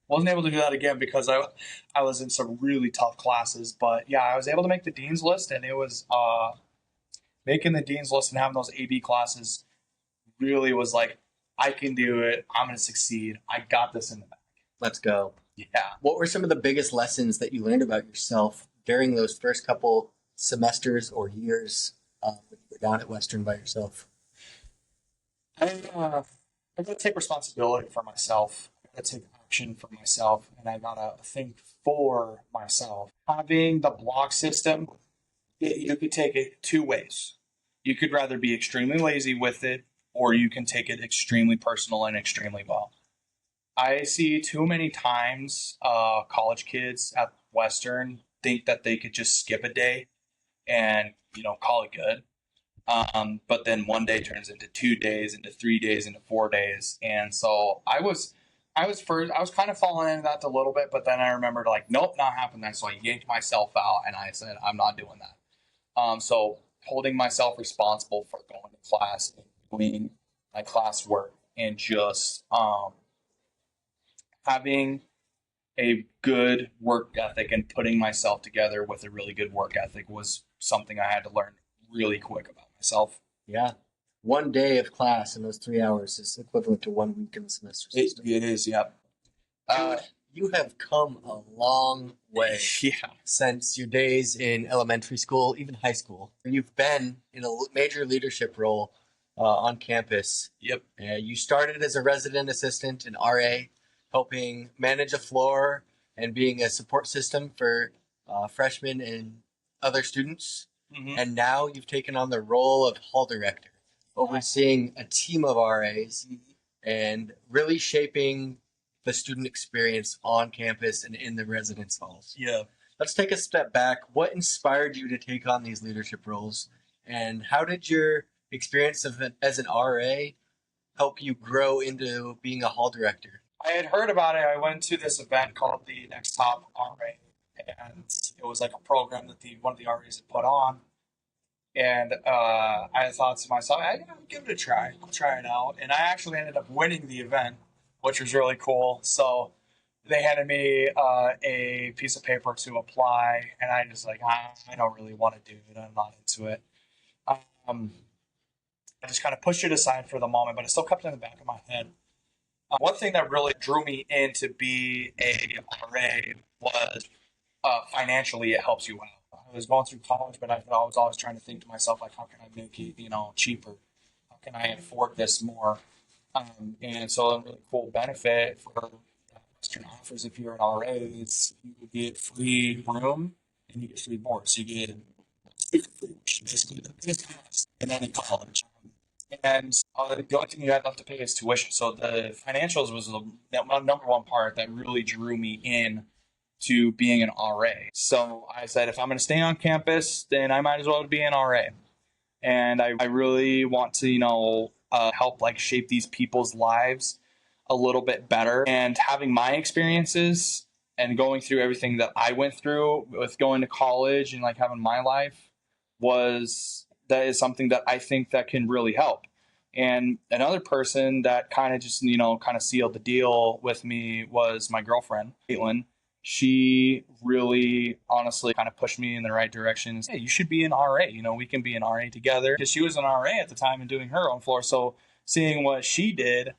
Wasn't able to do that again because I was in some really tough classes. But yeah, I was able to make the dean's list, and it was making the dean's list and having those AB classes really was like, I can do it. I'm going to succeed. I got this in the bag. Let's go. Yeah. What were some of the biggest lessons that you learned about yourself during those first couple semesters or years when you were down at Western by yourself? I got to take responsibility for myself. I got to take action for myself, and I got to think for myself. Having the block system, you could take it 2 ways. You could rather be extremely lazy with it, or you can take it extremely personal and extremely well. I see too many times college kids at Western think that they could just skip a day and call it good. But then one day turns into 2 days, into 3 days, into 4 days, and so I was kind of falling into that a little bit, but then I remembered like, nope, not happening. So I yanked myself out and I said, I'm not doing that. So holding myself responsible for going to class and doing my classwork and just having a good work ethic and putting myself together with a really good work ethic was something I had to learn really quick about myself. Yeah. One day of class in those 3 hours is equivalent to 1 week in the semester system. It is, yeah. Dude, you have come a long way Yeah. since your days in elementary school, even high school. You've been in a major leadership role on campus. Yep. You started as a resident assistant, an RA, helping manage a floor and being a support system for freshmen and other students. Mm-hmm. And now you've taken on the role of hall director, overseeing a team of RAs and really shaping the student experience on campus and in the residence halls. Yeah. Let's take a step back. What inspired you to take on these leadership roles? And how did your experience as an RA help you grow into being a hall director? I had heard about it. I went to this event called the Next Top RA, and it was like a program that one of the RAs had put on. And I thought to myself, I'll give it a try. I'll try it out. And I actually ended up winning the event, which was really cool. So they handed me a piece of paper to apply, and I just like, I don't really want to do it. I'm not into it. I just kind of pushed it aside for the moment, but it still kept it in the back of my head. One thing that really drew me in to be a RA was financially it helps you out. I was going through college, but I was always trying to think to myself, like, how can I make it, cheaper? How can I afford this more? And so a really cool benefit for Western offers if you're an RA is you get free room and you get free board. So you get free, which is basically the biggest cost, and then in college. And the only thing you had left to pay is tuition. So the financials was the number one part that really drew me in to being an RA. So I said, if I'm going to stay on campus, then I might as well be an RA. And I really want to, help like shape these people's lives a little bit better. And having my experiences and going through everything that I went through with going to college and like having my life that is something that I think that can really help. And another person that kind of just, kind of sealed the deal with me was my girlfriend, Caitlin. She really honestly kind of pushed me in the right direction. Hey, you should be an RA. We can be an RA together. Because she was an RA at the time and doing her own floor. So seeing what she did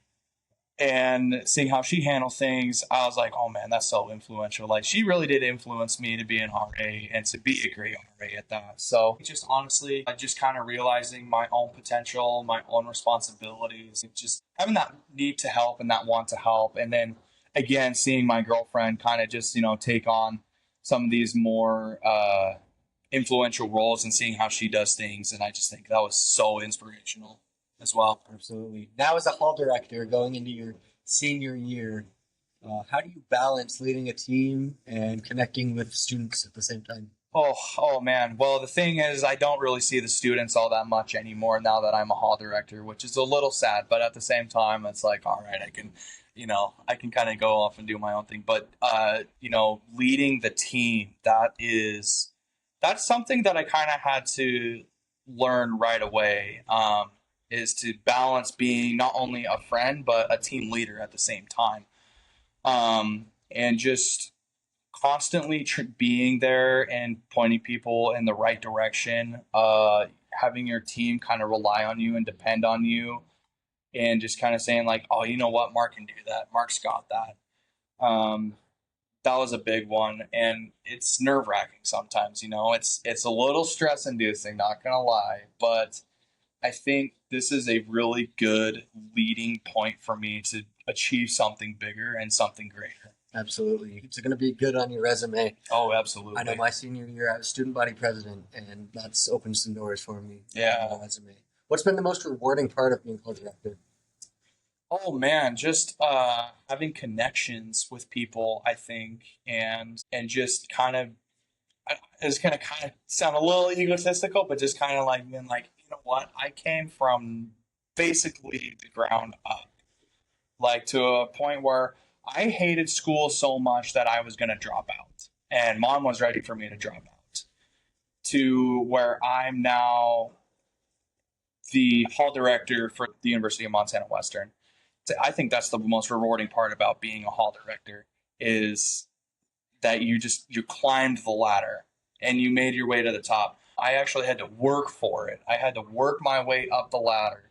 and seeing how she handled things, I was like, oh man, that's so influential. Like, she really did influence me to be an RA and to be a great RA at that. So just honestly, just kind of realizing my own potential, my own responsibilities, and just having that need to help and that want to help. And then again, seeing my girlfriend kind of just, take on some of these more influential roles and seeing how she does things. And I just think that was so inspirational as well. Absolutely. Now, as a hall director, going into your senior year, how do you balance leading a team and connecting with students at the same time? Oh man. Well, the thing is, I don't really see the students all that much anymore now that I'm a hall director, which is a little sad. But at the same time, it's like, all right, I can kind of go off and do my own thing. But leading the team, that's something that I kind of had to learn right away. Is to balance being not only a friend, but a team leader at the same time. And just constantly being there and pointing people in the right direction, having your team kind of rely on you and depend on you, and just kind of saying like, oh, you know what, Mark can do that. Mark's got that. That was a big one. And it's nerve wracking sometimes, it's a little stress inducing, not going to lie, but I think this is a really good leading point for me to achieve something bigger and something greater. Absolutely. It's going to be good on your resume. Oh, absolutely. I know my senior year I was student body president, and that's opened some doors for me. Yeah. On my resume. What's been the most rewarding part of being hall director? Oh man, just having connections with people, I think, and just kind of, it's going to kind of sound a little egotistical, but just kind of like being like, you know what, I came from basically the ground up, like to a point where I hated school so much that I was going to drop out, and mom was ready for me to drop out, to where I'm now the hall director for the University of Montana Western. I think that's the most rewarding part about being a hall director is that you climbed the ladder and you made your way to the top. I actually had to work for it. I had to work my way up the ladder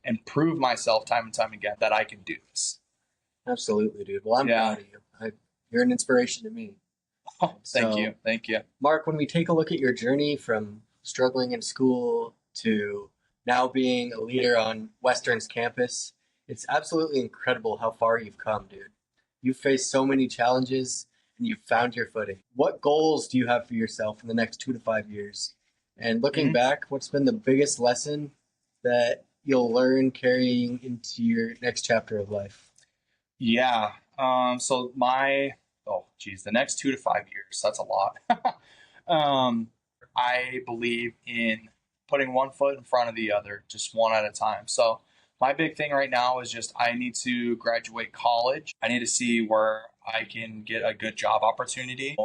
and prove myself time and time again that I can do this. Absolutely, dude. Well, I'm proud of you. You're an inspiration to me. Oh, thank you. Mark, when we take a look at your journey from struggling in school to now being a leader on Western's campus, it's absolutely incredible how far you've come, dude. You've faced so many challenges and you've found your footing. What goals do you have for yourself in the next 2 to 5 years? And looking back, what's been the biggest lesson that you'll learn carrying into your next chapter of life? Yeah. So the next 2 to 5 years, that's a lot. I believe in putting one foot in front of the other, just one at a time. So my big thing right now is just I need to graduate college. I need to see where I can get a good job opportunity.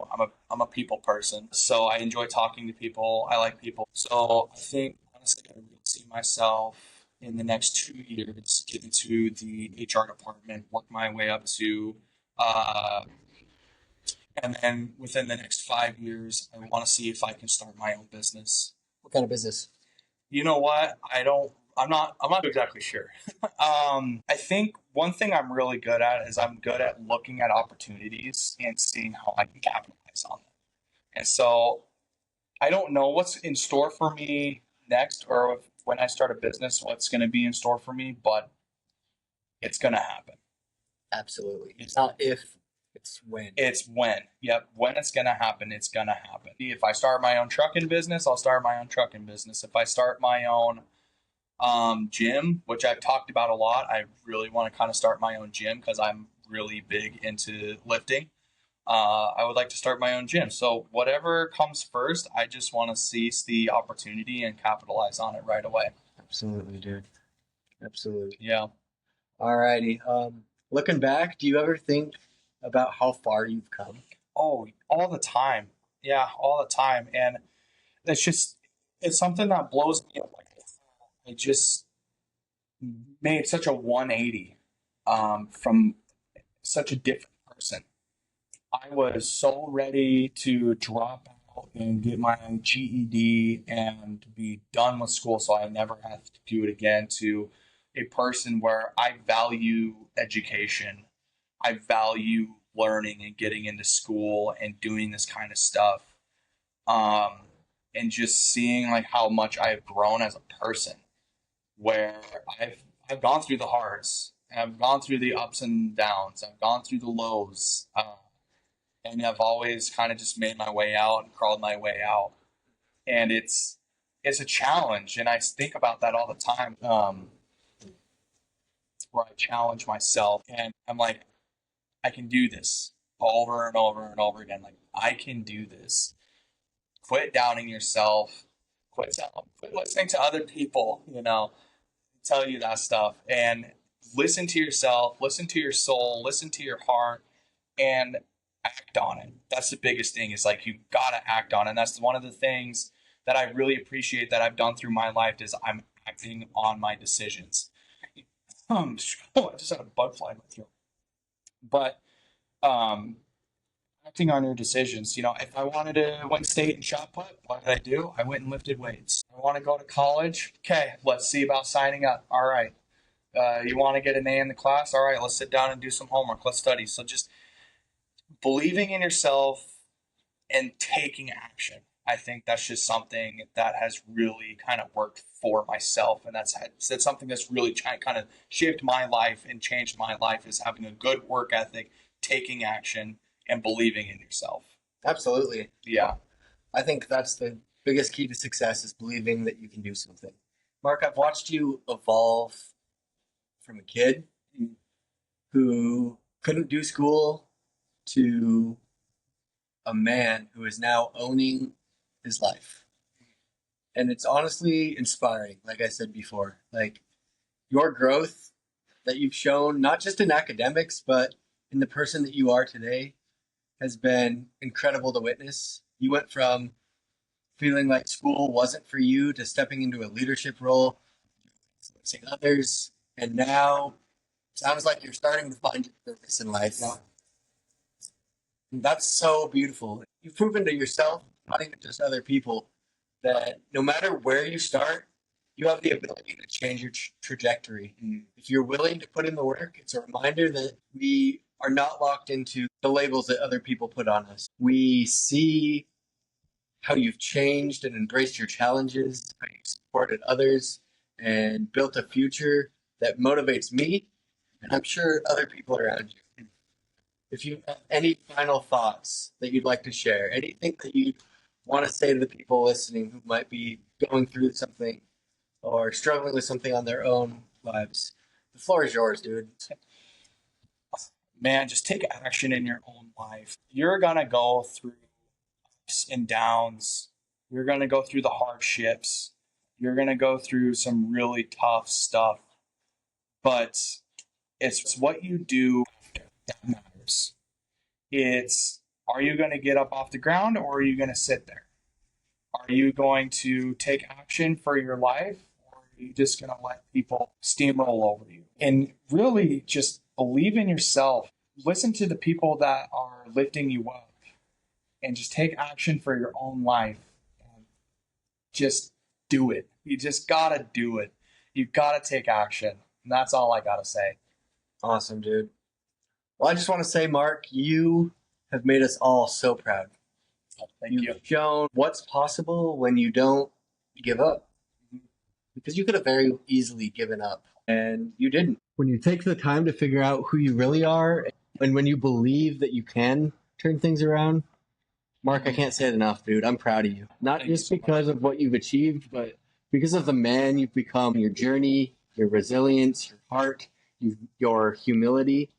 I'm a people person, so I enjoy talking to people. I like people. So I think honestly, I really see myself in the next 2 years get into the HR department, work my way up to, and then within the next 5 years, I want to see if I can start my own business. What kind of business? You know what? I'm not exactly sure. I think one thing I'm really good at is I'm good at looking at opportunities and seeing how I can capitalize on them. And so I don't know what's in store for me next or when I start a business, what's going to be in store for me, but it's going to happen. Absolutely. It's not if, it's when. It's when. Yep. When it's going to happen, it's going to happen. If I start my own trucking business, I'll start my own trucking business. If I start my own gym, which I've talked about a lot, I really want to kind of start my own gym because I'm really big into lifting. I would like to start my own gym. So whatever comes first, I just want to seize the opportunity and capitalize on it right away. Absolutely, dude. Absolutely. Yeah. Alrighty. Looking back, do you ever think about how far you've come? Oh, all the time. Yeah, all the time. And it's something that blows me up. Like I just made such a 180 from such a different person. I was so ready to drop out and get my GED and be done with school so I never have to do it again, to a person where I value education. I value learning and getting into school and doing this kind of stuff. And just seeing like how much I've grown as a person, where I've gone through the hards, I've gone through the ups and downs, I've gone through the lows, and I've always kind of just made my way out and crawled my way out. And it's a challenge, and I think about that all the time, where I challenge myself, and I'm like, I can do this over and over and over again. Like I can do this. Quit doubting yourself. Quit listening to other people. Tell you that stuff, and listen to yourself. Listen to your soul. Listen to your heart, and act on it. That's the biggest thing. Is like you gotta act on it. And that's one of the things that I really appreciate that I've done through my life is I'm acting on my decisions. I just had a bug fly in my throat. But acting on your decisions. If I wanted to win state in shot put, what did I do? I went and lifted weights. I want to go to college. Okay, let's see about signing up. All right. You want to get an A in the class? All right, let's sit down and do some homework. Let's study. So just believing in yourself and taking action. I think that's just something that has really kind of worked for myself. And that's something that's really kind of shaped my life and changed my life, is having a good work ethic, taking action, and believing in yourself. Absolutely. Yeah. I think that's the biggest key to success, is believing that you can do something. Mark, I've watched you evolve from a kid who couldn't do school to a man who is now owning his life. And it's honestly inspiring, like I said before. Like your growth that you've shown, not just in academics, but in the person that you are today, has been incredible to witness. You went from feeling like school wasn't for you to stepping into a leadership role, influencing others, and now Sounds like you're starting to find your purpose in life. That's so beautiful. You've proven to yourself, not even just other people, that no matter where you start, you have the ability to change your trajectory. If you're willing to put in the work, it's a reminder that we are not locked into the labels that other people put on us. We see how you've changed and embraced your challenges, how you've supported others, and built a future that motivates me, and I'm sure other people around you. If you have any final thoughts that you'd like to share, anything that you want to say to the people listening who might be going through something or struggling with something on their own lives, the floor is yours, dude. Man, just take action in your own life. You're going to go through ups and downs. You're going to go through the hardships. You're going to go through some really tough stuff. But it's what you do that matters. It's, are you going to get up off the ground or are you going to sit there? Are you going to take action for your life or are you just going to let people steamroll over you? And really just believe in yourself. Listen to the people that are lifting you up and just take action for your own life. And just do it. You just got to do it. You got to take action. And that's all I got to say. Awesome, dude. Well, I just want to say, Mark, you have made us all so proud. Thank you. You've shown what's possible when you don't give up. Because you could have very easily given up, and you didn't. When you take the time to figure out who you really are, and when you believe that you can turn things around, Mark, I can't say it enough, dude. I'm proud of you. Not just because of what you've achieved, but because of the man you've become, your journey, your resilience, your heart, your humility,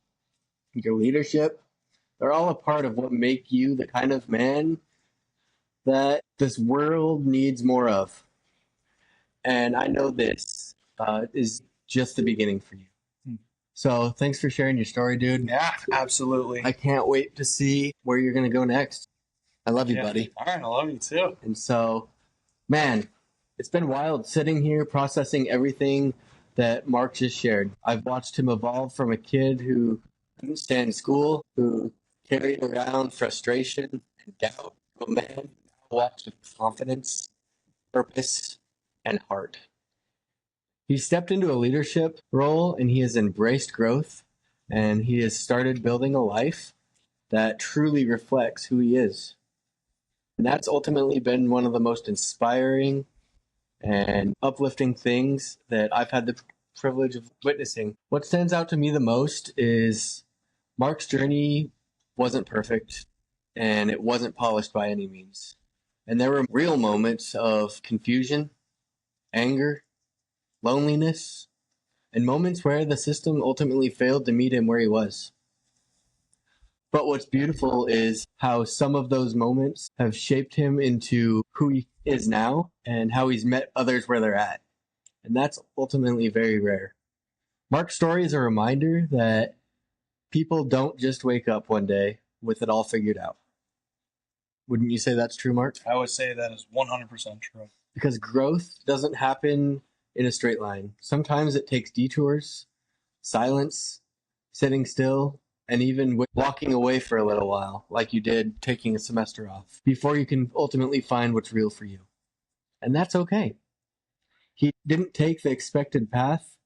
your leadership. They're all a part of what make you the kind of man that this world needs more of. And I know this is just the beginning for you. So thanks for sharing your story, dude. Yeah, absolutely. I can't wait to see where you're going to go next. I love you, buddy. All right, I love you too. And so, man, it's been wild sitting here processing everything that Mark just shared. I've watched him evolve from a kid who couldn't stand school, who carried around frustration and doubt, to a man who walks with confidence, purpose, and heart. He stepped into a leadership role and he has embraced growth and he has started building a life that truly reflects who he is. And that's ultimately been one of the most inspiring and uplifting things that I've had the privilege of witnessing. What stands out to me the most is Mark's journey wasn't perfect and it wasn't polished by any means. And there were real moments of confusion, anger, loneliness, and moments where the system ultimately failed to meet him where he was. But what's beautiful is how some of those moments have shaped him into who he is now and how he's met others where they're at. And that's ultimately very rare. Mark's story is a reminder that people don't just wake up one day with it all figured out. Wouldn't you say that's true, Mark? I would say that is 100% true. Because growth doesn't happen in a straight line. Sometimes it takes detours, silence, sitting still, and even walking away for a little while, like you did taking a semester off, before you can ultimately find what's real for you. And that's okay. He didn't take the expected path,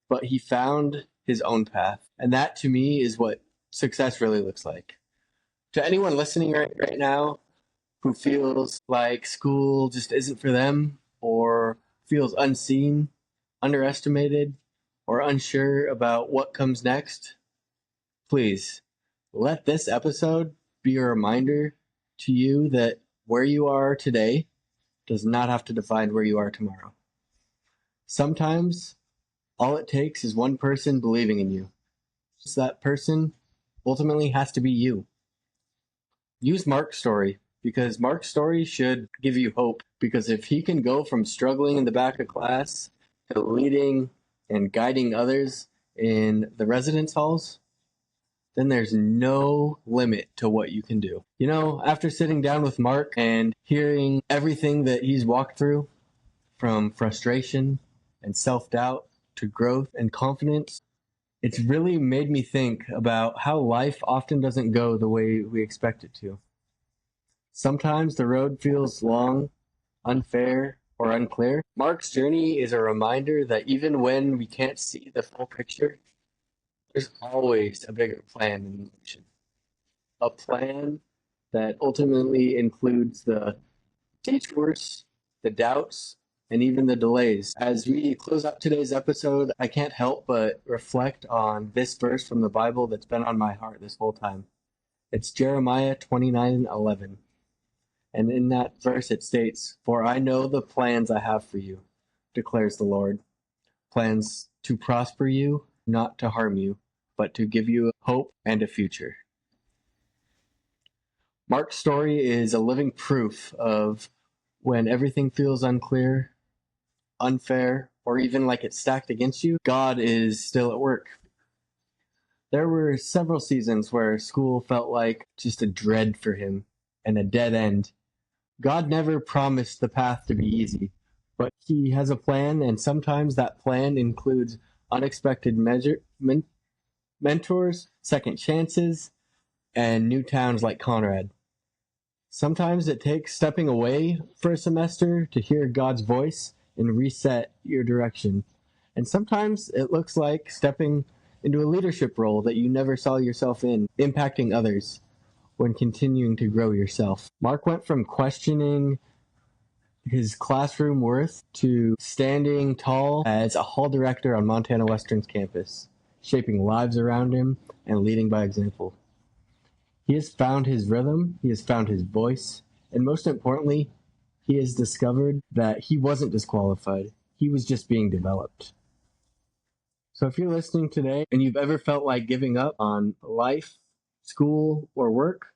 but he found his own path. And that, to me, is what success really looks like. To anyone listening right now who feels like school just isn't for them, or feels unseen, underestimated, or unsure about what comes next, please let this episode be a reminder to you that where you are today does not have to define where you are tomorrow. Sometimes all it takes is one person believing in you. So that person ultimately has to be you. Use Mark's story, because Mark's story should give you hope. Because if he can go from struggling in the back of class to leading and guiding others in the residence halls, then there's no limit to what you can do. You know, after sitting down with Mark and hearing everything that he's walked through, from frustration and self-doubt to growth and confidence, It's really made me think about how life often doesn't go the way we expect it to. Sometimes the road feels long, unfair, or unclear. Mark's journey is a reminder that even when we can't see the full picture, there's always a bigger plan in motion. A plan that ultimately includes the detours, the doubts, and even the delays. As we close out today's episode, I can't help but reflect on this verse from the Bible that's been on my heart this whole time. It's Jeremiah 29:11. And in that verse it states, "For I know the plans I have for you, declares the Lord. Plans to prosper you, not to harm you, but to give you hope and a future." Mark's story is a living proof of when everything feels unclear, unfair, or even like it's stacked against you, God is still at work. There were several seasons where school felt like just a dread for him and a dead end. God never promised the path to be easy, but he has a plan, and sometimes that plan includes unexpected mentors, second chances, and new towns like Conrad. Sometimes it takes stepping away for a semester to hear God's voice and reset your direction. And sometimes it looks like stepping into a leadership role that you never saw yourself in, impacting others when continuing to grow yourself. Mark went from questioning his classroom worth to standing tall as a hall director on Montana Western's campus, shaping lives around him and leading by example. He has found his rhythm, he has found his voice, and most importantly, he has discovered that he wasn't disqualified. He was just being developed. So if you're listening today and you've ever felt like giving up on life, school, or work,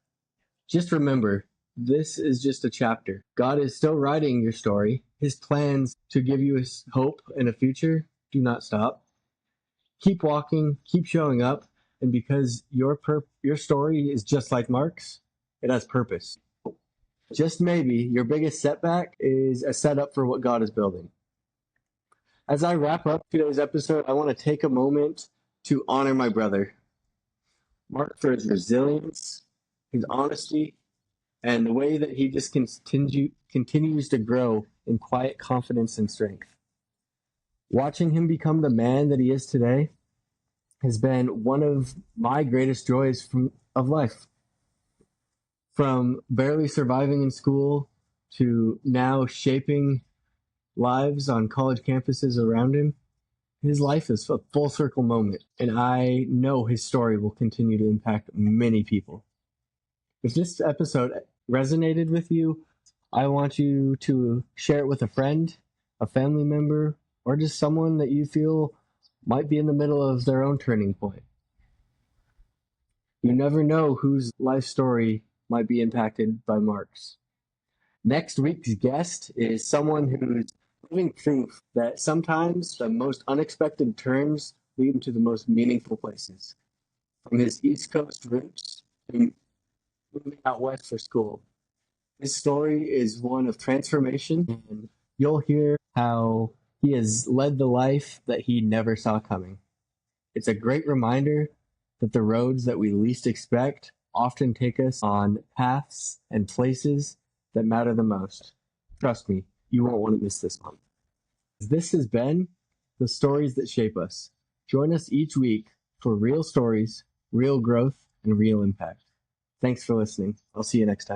just remember, this is just a chapter. God is still writing your story. His plans to give you hope and a future do not stop. Keep walking, keep showing up, and because your story is just like Mark's, it has purpose. Just maybe your biggest setback is a setup for what God is building. As I wrap up today's episode, I want to take a moment to honor my brother, Mark, for his resilience, his honesty, and the way that he just continues to grow in quiet confidence and strength. Watching him become the man that he is today has been one of my greatest joys of life. From barely surviving in school to now shaping lives on college campuses around him, his life is a full circle moment, and I know his story will continue to impact many people. If this episode resonated with you, I want you to share it with a friend, a family member, or just someone that you feel might be in the middle of their own turning point. You never know whose life story might be impacted by Mark's. Next week's guest is someone who's living proof that sometimes the most unexpected turns lead to the most meaningful places. From his East Coast roots to moving out west for school, his story is one of transformation, and you'll hear how he has led the life that he never saw coming. It's a great reminder that the roads that we least expect often take us on paths and places that matter the most. Trust me, you won't want to miss this one. This has been The Stories That Shape Us. Join us each week for real stories, real growth, and real impact. Thanks for listening. I'll see you next time.